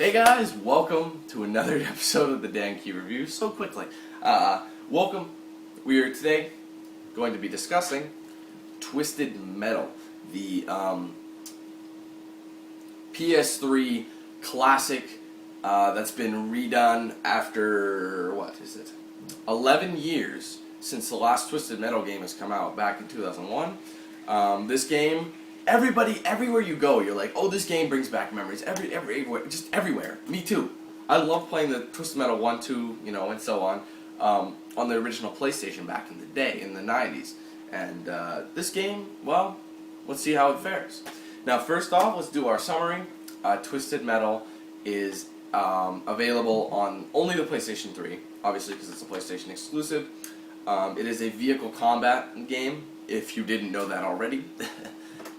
Hey guys, welcome to another episode of the DanQ review. So quickly, welcome. We are today going to be discussing Twisted Metal, the PS3 classic that's been redone after, what is it, 11 years since the last Twisted Metal game has come out back in 2001. This game, everywhere you go, you're like, oh, this game brings back memories. Everywhere, just everywhere. Me too. I love playing the Twisted Metal 1, 2, and so on the original PlayStation back in the day, in the 90s. And this game, well, let's see how it fares. Now, first off, let's do our summary. Twisted Metal is available on only the PlayStation 3, obviously because it's a PlayStation exclusive. It is a vehicle combat game, if you didn't know that already.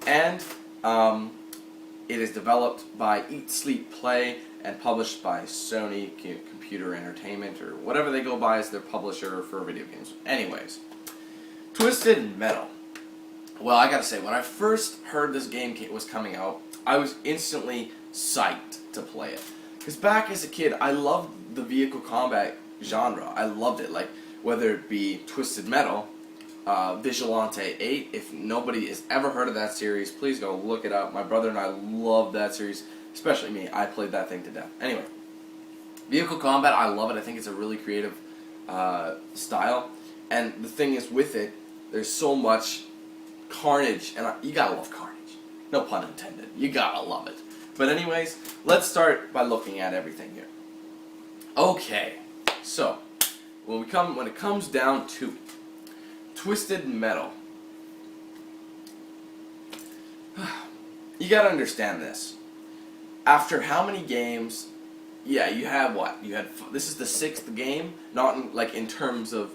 And it is developed by Eat, Sleep, Play and published by Sony Computer Entertainment, or whatever they go by as their publisher for video games. Anyways, Twisted Metal. Well, I gotta say, when I first heard this game was coming out, I was instantly psyched to play it. Because back as a kid, I loved the vehicle combat genre. I loved it, like whether it be Twisted Metal, Vigilante 8. If nobody has ever heard of that series, please go look it up. My brother and I love that series, especially me. I played that thing to death. Anyway, vehicle combat, I love it. I think it's a really creative style. And the thing is, with it, there's so much carnage, and you gotta love carnage. No pun intended. You gotta love it. But anyways, let's start by looking at everything here. Okay, so when it comes down to Twisted Metal, you gotta understand this. After how many games? Yeah, you have what? This is the 6th game, not in terms of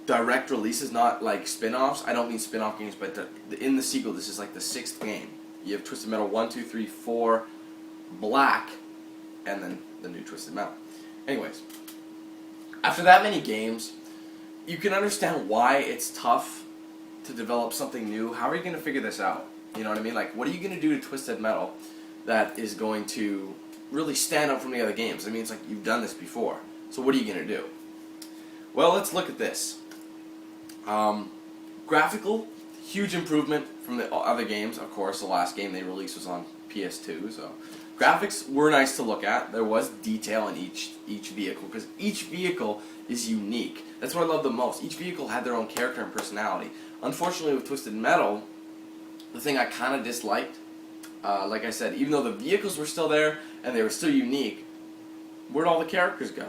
direct releases, not like spin-offs. I don't mean spin-off games, but in the sequel, this is like the 6th game. You have Twisted Metal 1, 2, 3, 4, Black, and then the new Twisted Metal. Anyways, after that many games, you can understand why it's tough to develop something new. How are you going to figure this out? You know what I mean? Like, what are you going to do to Twisted Metal that is going to really stand out from the other games? I mean, it's like you've done this before. So what are you going to do? Well, let's look at this. Graphical, huge improvement from the other games. Of course, the last game they released was on PS2, so graphics were nice to look at. There was detail in each vehicle, because each vehicle is unique. That's what I love the most. Each vehicle had their own character and personality. Unfortunately, with Twisted Metal, the thing I kind of disliked, like I said, even though the vehicles were still there and they were still unique, where'd all the characters go?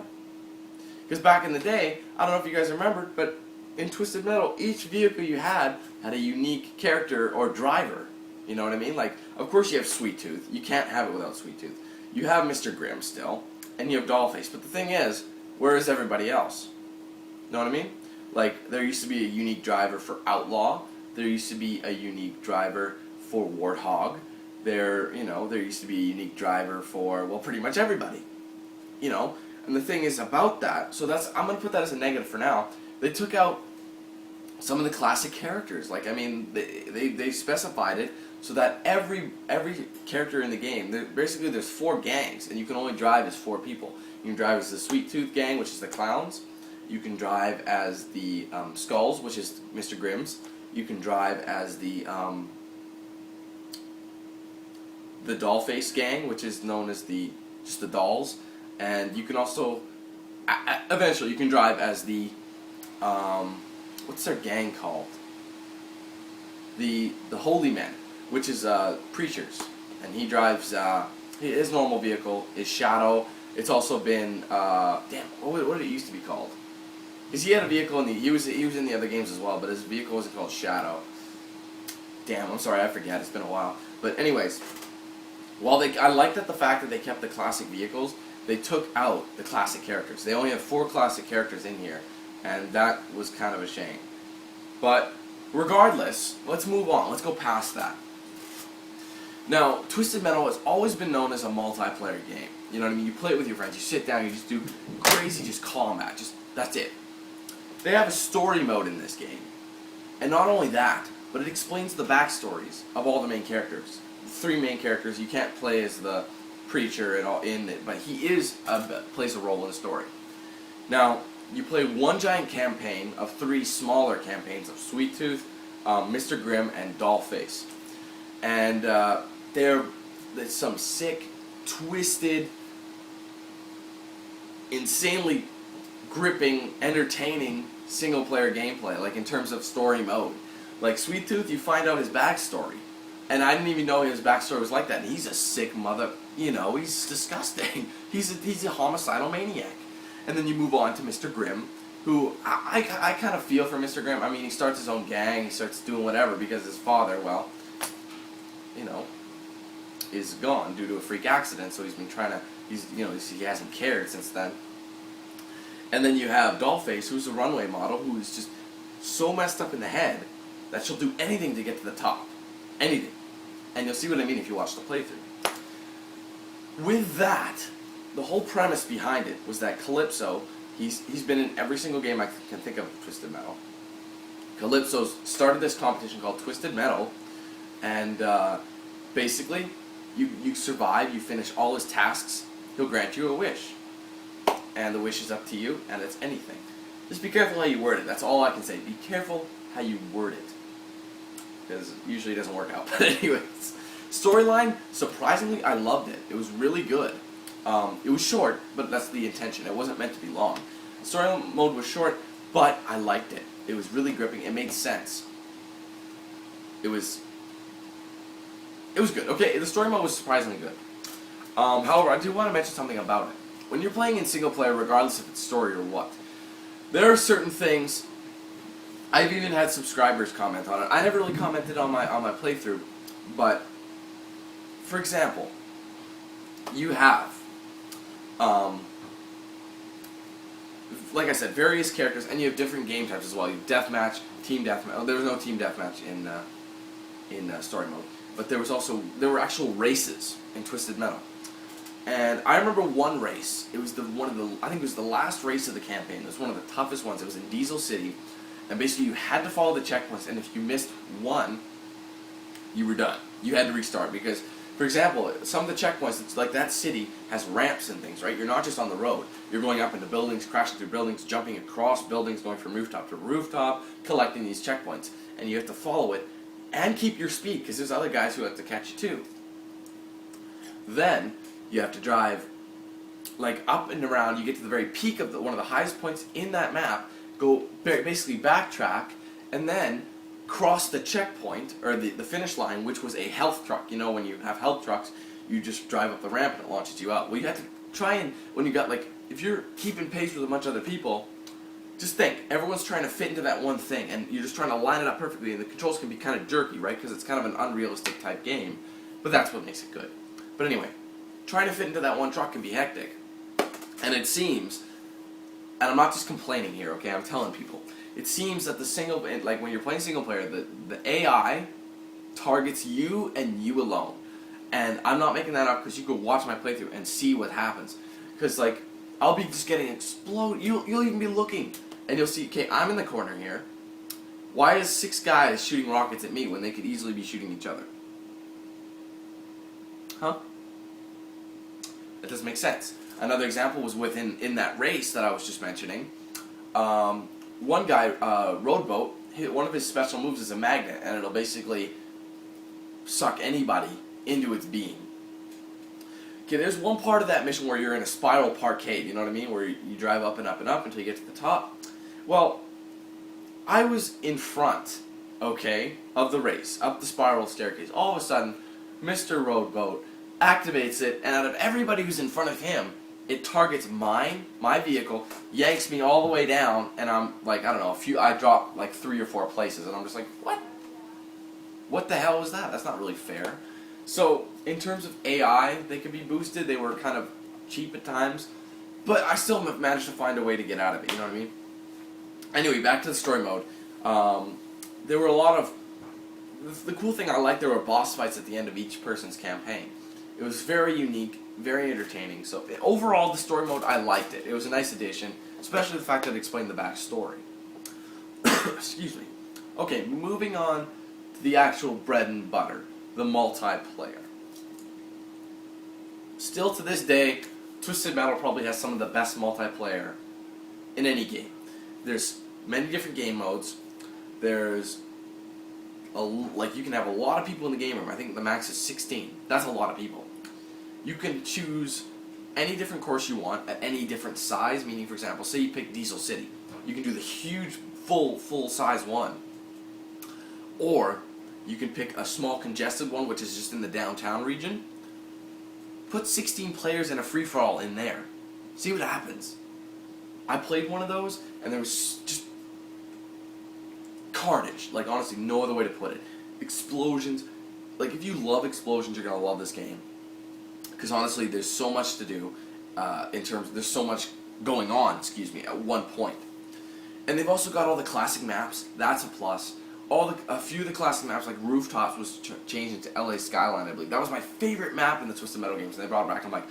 Because back in the day, I don't know if you guys remember, but in Twisted Metal, each vehicle you had a unique character or driver. You know what I mean? Like, of course you have Sweet Tooth. You can't have it without Sweet Tooth. You have Mr. Grimm still, and you have Dollface. But the thing is, where is everybody else? Know what I mean? Like, there used to be a unique driver for Outlaw. There used to be a unique driver for Warthog. There used to be a unique driver for, well, pretty much everybody. And the thing is about that, so I'm going to put that as a negative for now. They took out some of the classic characters. Like, I mean, they specified it so that every character in the game, basically there's 4 gangs, and you can only drive as 4 people. You can drive as the Sweet Tooth gang, which is the clowns. You can drive as the Skulls, which is Mr. Grimm's. You can drive as the Dollface gang, which is known as just the Dolls. And you can also, eventually, you can drive as the, what's their gang called? The Holy Men, which is Preachers. And he drives, his normal vehicle is Shadow. It's also been, what did it used to be called? Because he had a vehicle, he was in the other games as well, but his vehicle wasn't called Shadow. Damn, I'm sorry, I forget, it's been a while. But anyways, I like the fact that they kept the classic vehicles. They took out the classic characters. They only have 4 classic characters in here, and that was kind of a shame. But regardless, let's move on. Let's go past that. Now, Twisted Metal has always been known as a multiplayer game. You know what I mean? You play it with your friends. You sit down. You just do crazy, just combat. That's it. They have a story mode in this game, and not only that, but it explains the backstories of all the main characters. The 3 main characters. You can't play as the creature and all in it, but he plays a role in the story. Now, you play one giant campaign of 3 smaller campaigns of Sweet Tooth, Mr. Grimm, and Dollface. And there's some sick, twisted, insanely gripping, entertaining single-player gameplay, like in terms of story mode. Like Sweet Tooth, you find out his backstory. And I didn't even know his backstory was like that. And he's a sick mother, he's disgusting. He's a homicidal maniac. And then you move on to Mr. Grimm, who I kind of feel for Mr. Grimm. I mean, he starts his own gang, he starts doing whatever because his father, well, is gone due to a freak accident. So he's been trying to, he hasn't cared since then. And then you have Dollface, who's a runway model, who is just so messed up in the head that she'll do anything to get to the top. Anything. And you'll see what I mean if you watch the playthrough. With that, the whole premise behind it was that Calypso, he's been in every single game I can think of with Twisted Metal. Calypso started this competition called Twisted Metal, and basically, you survive, you finish all his tasks, he'll grant you a wish. And the wish is up to you, and it's anything. Just be careful how you word it. That's all I can say. Be careful how you word it. Because usually it doesn't work out. But anyways, storyline, surprisingly, I loved it. It was really good. It was short, but that's the intention. It wasn't meant to be long. The story mode was short, but I liked it. It was really gripping. It made sense. It was good. Okay, the story mode was surprisingly good. However, I do want to mention something about it. When you're playing in single player, regardless if it's story or what, there are certain things. I've even had subscribers comment on it. I never really commented on my playthrough, but for example, you have, like I said, various characters, and you have different game types as well. You have deathmatch, team deathmatch. Oh, there was no team deathmatch in story mode, but there were actual races in Twisted Metal. And I remember one race. It was I think it was the last race of the campaign. It was one of the toughest ones. It was in Diesel City, and basically you had to follow the checkpoints. And if you missed one, you were done. You had to restart because, for example, some of the checkpoints, it's like that city has ramps and things, right? You're not just on the road. You're going up into buildings, crashing through buildings, jumping across buildings, going from rooftop to rooftop, collecting these checkpoints, and you have to follow it and keep your speed because there's other guys who have to catch you too. Then you have to drive like up and around. You get to the very peak of one of the highest points in that map, go basically backtrack, and then cross the checkpoint, or the finish line, which was a health truck. You know, when you have health trucks, you just drive up the ramp and it launches you out. Well, you have to try and, when you got if you're keeping pace with a bunch of other people, just think, everyone's trying to fit into that one thing, and you're just trying to line it up perfectly, and the controls can be kind of jerky, right, because it's kind of an unrealistic type game, but that's what makes it good. But anyway, trying to fit into that one truck can be hectic. And it seems, and I'm not just complaining here, okay, I'm telling people, it seems that when you're playing single player, the AI targets you and you alone. And I'm not making that up because you go watch my playthrough and see what happens. Because, I'll be just getting exploded. You'll even be looking, and you'll see, okay, I'm in the corner here. Why is 6 guys shooting rockets at me when they could easily be shooting each other? Huh? That doesn't make sense. Another example was in that race that I was just mentioning. One guy, Roadboat, one of his special moves is a magnet, and it'll basically suck anybody into its beam. Okay, there's one part of that mission where you're in a spiral parkade, you know what I mean? Where you drive up and up and up until you get to the top. Well, I was in front, okay, of the race, up the spiral staircase. All of a sudden, Mr. Roadboat activates it, and out of everybody who's in front of him, it targets my vehicle, yanks me all the way down, and I'm I don't know, I drop 3 or 4 places, and I'm just like, what? What the hell was that? That's not really fair. So, in terms of AI, they could be boosted. They were kind of cheap at times, but I still managed to find a way to get out of it, you know what I mean? Anyway, back to the story mode. There were a lot of... The cool thing I liked, there were boss fights at the end of each person's campaign. It was very unique, very entertaining. So overall, the story mode, I liked it. It was a nice addition, especially the fact that it explained the backstory. Excuse me. Okay, moving on to the actual bread and butter, the multiplayer. Still to this day, Twisted Metal probably has some of the best multiplayer in any game. There's many different game modes. There's you can have a lot of people in the game room. I think the max is 16. That's a lot of people. You can choose any different course you want at any different size, meaning, for example, say you pick Diesel City. You can do the huge, full size one. Or you can pick a small congested one, which is just in the downtown region. Put 16 players in a free-for-all in there. See what happens. I played one of those, and there was just carnage. Like, honestly, no other way to put it. Explosions. Like, if you love explosions, you're going to love this game. Because, honestly, there's so much to do there's so much going on, at one point. And they've also got all the classic maps. That's a plus. A few of the classic maps, like Rooftops, was changed into LA Skyline, I believe. That was my favorite map in the Twisted Metal games. And they brought it back. I'm like,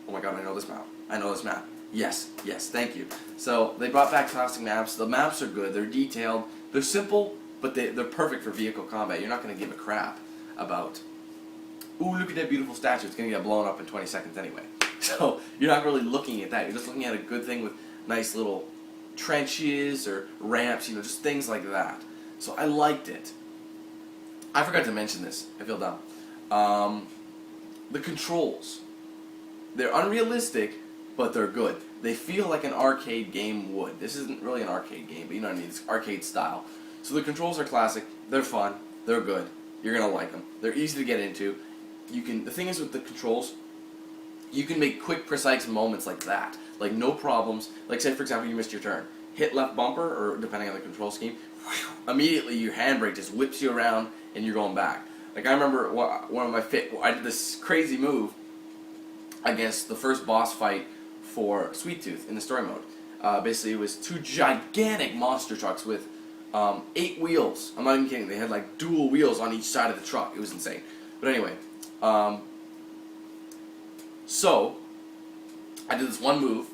oh my god, I know this map. I know this map. Yes, thank you. So they brought back classic maps. The maps are good. They're detailed. They're simple, but they're perfect for vehicle combat. You're not going to give a crap about, ooh, look at that beautiful statue. It's going to get blown up in 20 seconds anyway. So you're not really looking at that. You're just looking at a good thing with nice little trenches or ramps, just things like that. So I liked it. I forgot to mention this. I feel dumb. The controls. They're unrealistic, but they're good. They feel like an arcade game would. This isn't really an arcade game, but you know what I mean? It's arcade style. So the controls are classic. They're fun. They're good. You're going to like them. They're easy to get into. The thing is with the controls, you can make quick, precise moments like that. Like no problems. Like say, for example, you missed your turn. Hit left bumper, or depending on the control scheme, immediately your handbrake just whips you around and you're going back. Like I remember I did this crazy move against the first boss fight for Sweet Tooth in the story mode. Basically, it was two gigantic monster trucks with 8 wheels. I'm not even kidding. They had like dual wheels on each side of the truck. It was insane. But anyway, so I did this one move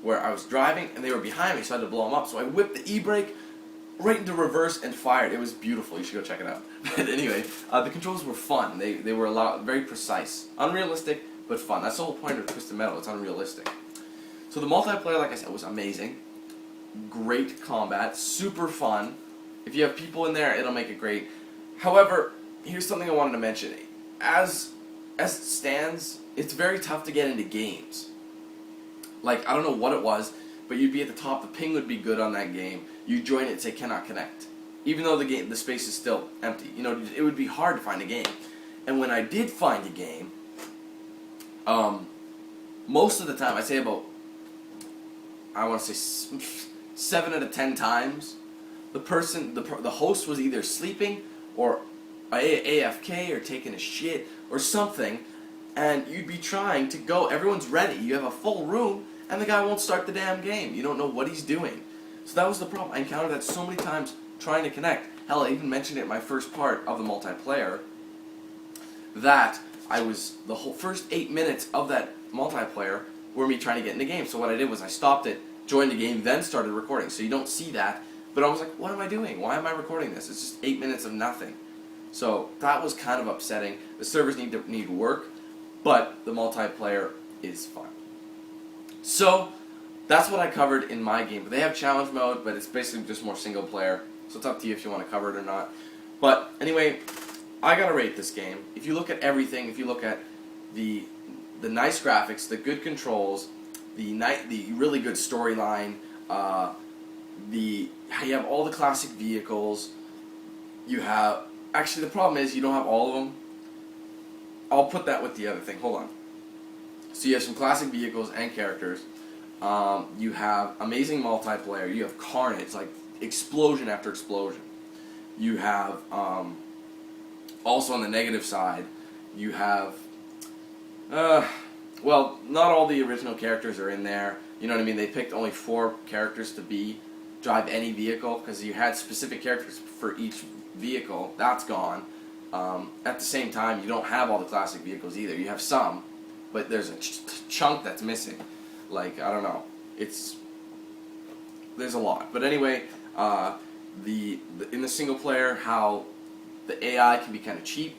where I was driving and they were behind me, so I had to blow them up. So I whipped the e-brake right into reverse and fired. It was beautiful. You should go check it out. But anyway, the controls were fun. They were very precise. Unrealistic, but fun. That's the whole point of Twisted Metal. It's unrealistic. So the multiplayer, like I said, was amazing. Great combat. Super fun. If you have people in there, it'll make it great. However, here's something I wanted to mention. As it stands, it's very tough to get into games. Like, I don't know what it was, but you'd be at the top, the ping would be good on that game. You join it and say cannot connect. Even though the space is still empty. It would be hard to find a game. And when I did find a game, most of the time, I say about, I want to say 7 out of 10 times, the host was either sleeping or AFK or taking a shit or something, and you'd be trying to go, everyone's ready, you have a full room, and the guy won't start the damn game. You don't know what he's doing. So that was the problem. I encountered that so many times trying to connect. Hell, I even mentioned it in my first part of the multiplayer that the whole first 8 minutes of that multiplayer were me trying to get in the game. So what I did was I stopped it, joined the game, then started recording. So you don't see that, but I was like, what am I doing? Why am I recording this? It's just 8 minutes of nothing. So that was kind of upsetting. The servers need work, but the multiplayer is fun. So that's what I covered in my game. But they have challenge mode, but it's basically just more single player. So it's up to you if you want to cover it or not. But anyway, I gotta rate this game. If you look at everything, if you look at the nice graphics, the good controls, the really good storyline, you have all the classic vehicles. Actually, the problem is you don't have all of them. I'll put that with the other thing. Hold on. So you have some classic vehicles and characters. You have amazing multiplayer. You have carnage, like explosion after explosion. You have, also on the negative side, you have, well, not all the original characters are in there. You know what I mean? They picked only 4 characters to drive any vehicle, because you had specific characters for each vehicle. That's gone. At the same time, you don't have all the classic vehicles either. You have some, but there's a chunk that's missing. Like, I don't know. There's a lot. But anyway, in the single player, how the AI can be kind of cheap,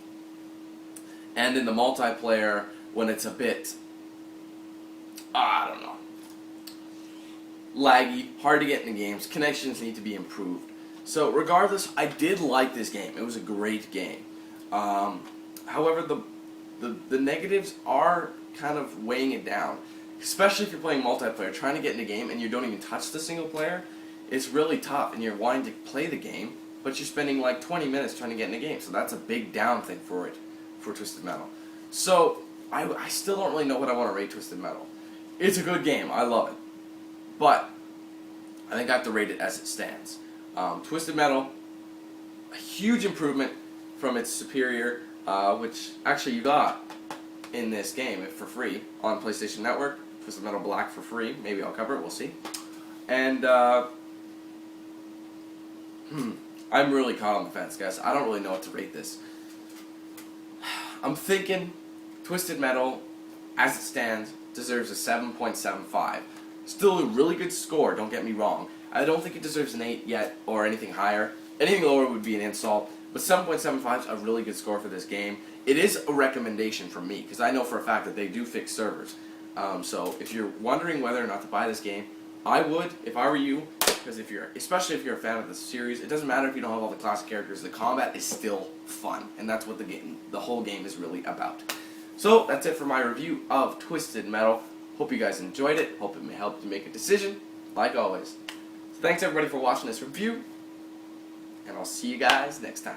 and in the multiplayer, when it's a bit don't know, laggy, hard to get into games, connections need to be improved. So regardless, I did like this game. It was a great game. However, the negatives are kind of weighing it down, especially if you're playing multiplayer, trying to get in a game and you don't even touch the single player. It's really tough, and you're wanting to play the game, but you're spending like 20 minutes trying to get in a game. So that's a big down thing for it, for Twisted Metal. So I still don't really know what I want to rate Twisted Metal. It's a good game. I love it. But I think I have to rate it as it stands. Twisted Metal, a huge improvement from its superior, which actually you got in this game for free on PlayStation Network. Twisted Metal Black for free. Maybe I'll cover it. We'll see. And I'm really caught on the fence, guys. I don't really know what to rate this. I'm thinking Twisted Metal, as it stands, deserves a 7.75. Still a really good score, don't get me wrong. I don't think it deserves an 8 yet, or anything higher. Anything lower would be an insult, but 7.75 is a really good score for this game. It is a recommendation from me, because I know for a fact that they do fix servers. So if you're wondering whether or not to buy this game, I would, if I were you, because especially if you're a fan of the series, it doesn't matter if you don't have all the classic characters, the combat is still fun, and that's what the whole game is really about. So that's it for my review of Twisted Metal. Hope you guys enjoyed it. Hope it helped you make a decision, like always. So thanks everybody for watching this review, and I'll see you guys next time.